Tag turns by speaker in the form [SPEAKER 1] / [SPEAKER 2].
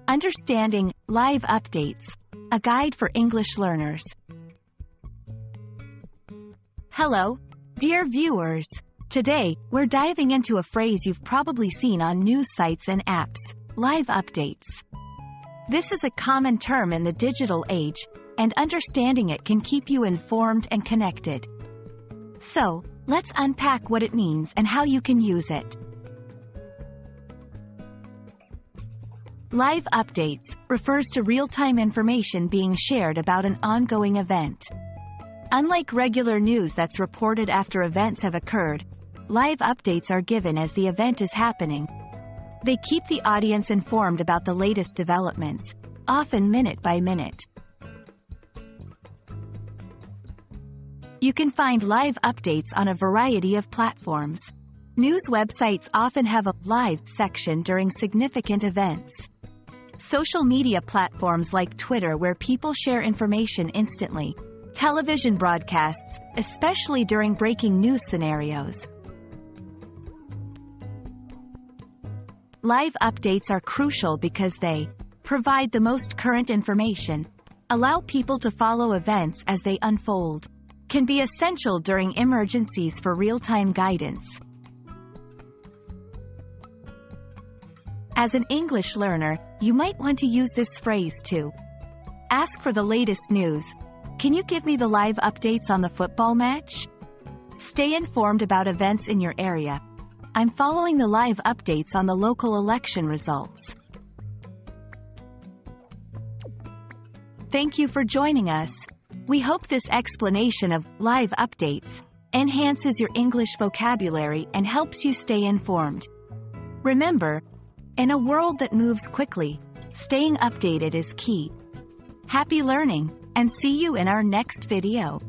[SPEAKER 1] Understanding live updates, a guide for English learners. Hello, dear viewers. Today, we're diving into a phrase you've probably seen on news sites and apps: live updates. This is a common term in the digital age, and understanding it can keep you informed and connected. So, let's unpack what it means and how you can use it. Live updates refers to real-time information being shared about an ongoing event. Unlike regular news that's reported after events have occurred, live updates are given as the event is happening. They keep the audience informed about the latest developments, often minute by minute. You can find live updates on a variety of platforms. News websites often have a live section during significant events. Social media platforms like Twitter, where people share information instantly. Television broadcasts, especially during breaking news scenarios. Live updates are crucial because they provide the most current information, allow people to follow events as they unfold, can be essential during emergencies for real-time guidance. As an English learner, you might want to use this phrase to ask for the latest news. Can you give me the live updates on the football match? Stay informed about events in your area. I'm following the live updates on the local election results. Thank you for joining us. We hope this explanation of live updates enhances your English vocabulary and helps you stay informed. Remember, in a world that moves quickly, staying updated is key. Happy learning, and see you in our next video.